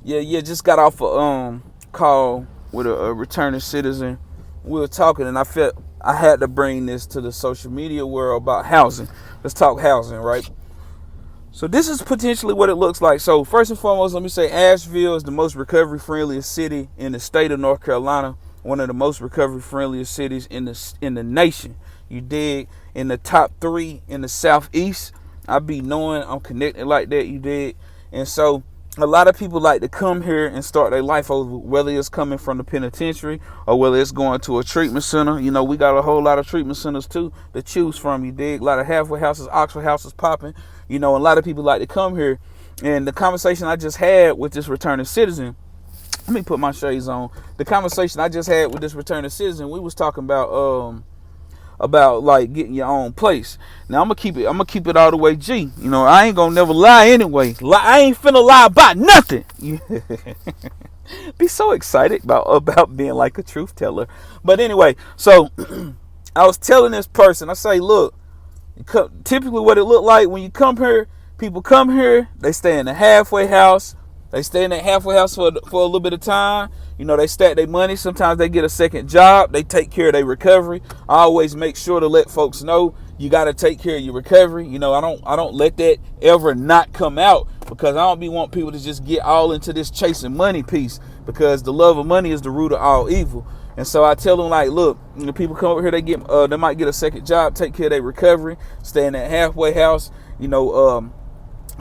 Yeah. Just got off a call with a returning citizen. We were talking, and I felt I had to bring this to the social media world about housing. Let's talk housing, right? So this is potentially what it looks like. So first and foremost, let me say Asheville is the most recovery friendliest city in the state of North Carolina. One of the most recovery friendliest cities in the nation. You dig? In the top 3 in the southeast. I be knowing I'm connected like that. You dig? And so a lot of people like to come here and start their life over, whether it's coming from the penitentiary or whether it's going to a treatment center. You know, we got a whole lot of treatment centers too to choose from. You dig? A lot of halfway houses, Oxford houses popping. You know, a lot of people like to come here. And the conversation I just had with this returning citizen, let me put my shades on. The conversation I just had with this returning citizen, we was talking about like getting your own place. Now I'm gonna keep it all the way G. You know, I ain't gonna never lie anyway. I ain't finna lie about nothing. Be so excited about being like a truth teller. But anyway, so I was telling this person, I say, look, typically what it look like when you come here, people come here, they stay in the halfway house. They stay in that halfway house for a little bit of time. You know, they stack their money. Sometimes they get a second job. They take care of their recovery. I always make sure to let folks know you got to take care of your recovery. You know, I don't let that ever not come out, because I don't want people to just get all into this chasing money piece, because the love of money is the root of all evil. And so I tell them, like, look, you know, people come over here, they might get a second job, take care of their recovery, stay in that halfway house, you know,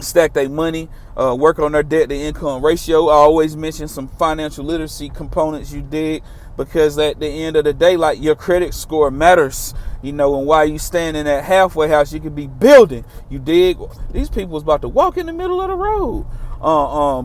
stack their money, work on their debt to income ratio. I always mention some financial literacy components, you dig, because at the end of the day, like, your credit score matters, you know. And while you stand in that halfway house, you could be building, you dig. These people was about to walk in the middle of the road,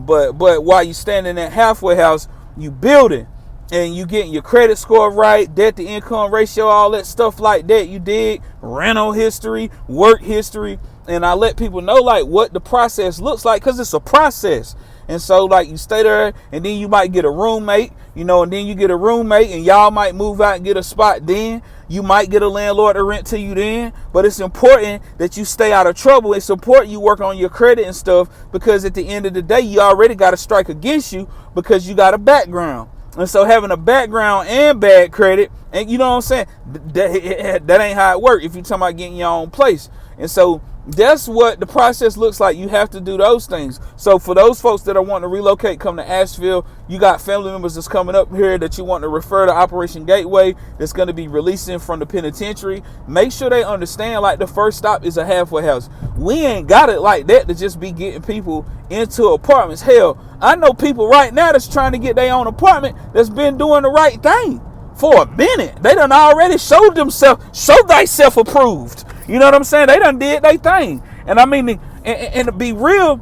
but while you stand in that halfway house, you building, and you getting your credit score right, debt to income ratio, all that stuff like that, you dig, rental history, work history. And I let people know, like, what the process looks like, because it's a process. And so, like, you stay there, and then you might get a roommate, you know, and then you get a roommate, and y'all might move out and get a spot then. You might get a landlord to rent to you then. But it's important that you stay out of trouble. It's important you work on your credit and stuff, because at the end of the day, you already got a strike against you because you got a background. And so having a background and bad credit, and you know what I'm saying, that ain't how it works if you're talking about getting your own place. And so that's what the process looks like. You have to do those things. So for those folks that are wanting to relocate, come to Asheville, you got family members that's coming up here that you want to refer to Operation Gateway, that's going to be releasing from the penitentiary. Make sure they understand, like, the first stop is a halfway house. We ain't got it like that to just be getting people into apartments. Hell, I know people right now that's trying to get their own apartment that's been doing the right thing for a minute. They done already showed thyself approved. You know what I'm saying? They done did their thing. And I mean, and to be real,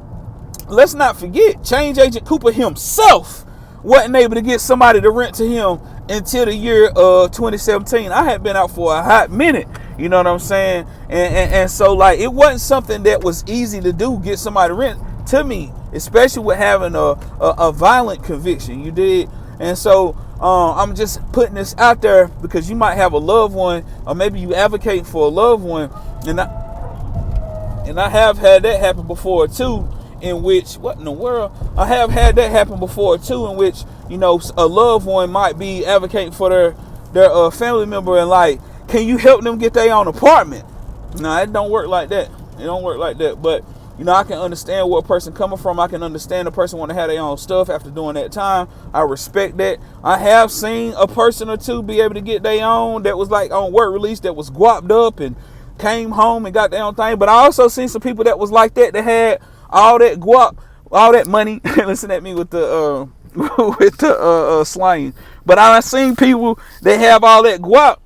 let's not forget, Change Agent Cooper himself wasn't able to get somebody to rent to him until the year 2017. I had been out for a hot minute. You know what I'm saying? And so, like, it wasn't something that was easy to do, get somebody to rent to me, especially with having a violent conviction. You did. And so I'm just putting this out there because you might have a loved one, or maybe you advocate for a loved one, and I have had that happen before too, in which, what in the world? I have had that happen before too, in which, you know, a loved one might be advocating for their family member, and like, can you help them get their own apartment? No, it don't work like that. It don't work like that. But, you know, I can understand where a person coming from. I can understand a person want to have their own stuff after doing that time. I respect that. I have seen a person or two be able to get their own that was like on work release, that was guapped up and came home and got their own thing. But I also seen some people that was like that had all that guap, all that money. Listen at me with the slang. But I've seen people that have all that guap,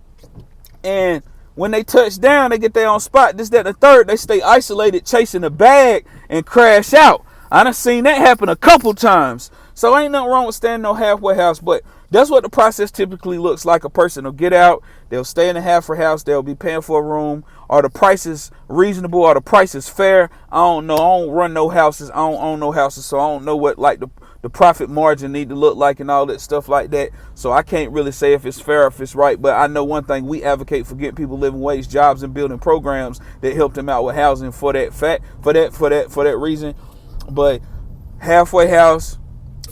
and when they touch down, they get their own spot. This, that, and the third, they stay isolated, chasing a bag and crash out. I done seen that happen a couple times. So ain't nothing wrong with staying in no halfway house, but that's what the process typically looks like. A person will get out, they'll stay in a halfway house, they'll be paying for a room. Are the prices reasonable? Are the prices fair? I don't know. I don't run no houses. I don't own no houses, so I don't know what like the profit margin need to look like and all that stuff like that. So I can't really say if it's fair or if it's right. But I know one thing: we advocate for getting people living wage jobs and building programs that help them out with housing for that reason. But halfway house,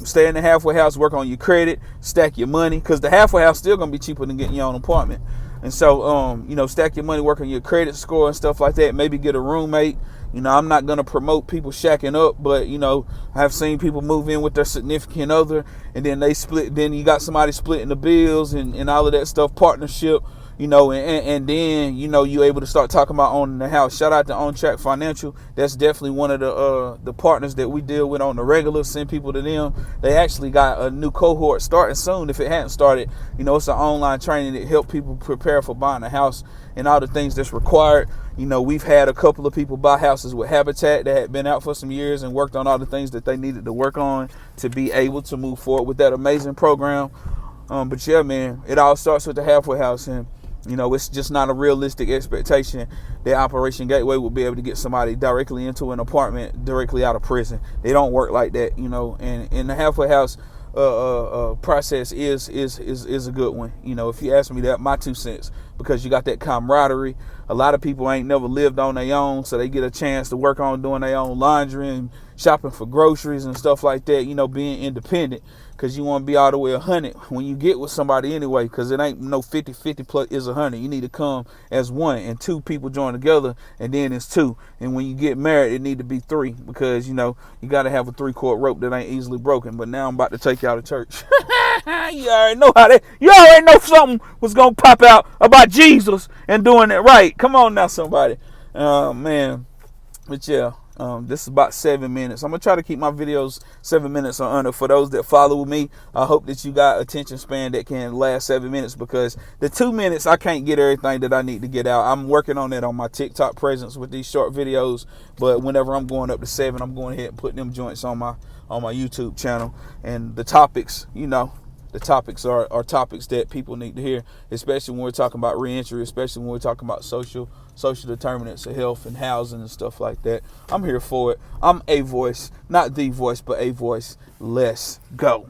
stay in the halfway house, work on your credit, stack your money, because the halfway house still gonna be cheaper than getting your own apartment. And so, stack your money, work on your credit score and stuff like that. Maybe get a roommate. I'm not going to promote people shacking up, but, I've seen people move in with their significant other, and then they split. Then you got somebody splitting the bills and all of that stuff, partnership, and then, you're able to start talking about owning the house. Shout out to On Track Financial. That's definitely one of the partners that we deal with on the regular. Send people to them. They actually got a new cohort starting soon. If it hadn't started, it's an online training that help people prepare for buying a house and all the things that's required. We've had a couple of people buy houses with Habitat that had been out for some years and worked on all the things that they needed to work on to be able to move forward with that amazing program. But yeah, man, it all starts with the halfway house, and it's just not a realistic expectation that Operation Gateway will be able to get somebody directly into an apartment directly out of prison. They don't work like that, and the halfway house process is a good one. If you ask me, that my 2 cents, because you got that camaraderie. A lot of people ain't never lived on their own, so they get a chance to work on doing their own laundry and shopping for groceries and stuff like that, being independent, because you want to be all the way 100 when you get with somebody anyway, because it ain't no 50-50 plus is 100. You need to come as one, and 2 people join together, and then it's 2. And when you get married, it need to be 3, because, you got to have a 3-cord rope that ain't easily broken. But now I'm about to take y'all to church. You already know something was going to pop out about Jesus and doing it right. Come on now, somebody. Man. But yeah. This is about 7 minutes. I'm going to try to keep my videos 7 minutes or under. For those that follow me, I hope that you got attention span that can last 7 minutes, because the 2 minutes, I can't get everything that I need to get out. I'm working on that on my TikTok presence with these short videos, but whenever I'm going up to 7, I'm going ahead and putting them joints on my YouTube channel. And the topics, the topics are topics that people need to hear, especially when we're talking about reentry, especially when we're talking about social determinants of health and housing and stuff like that. I'm here for it. I'm a voice, not the voice, but a voice. Let's go.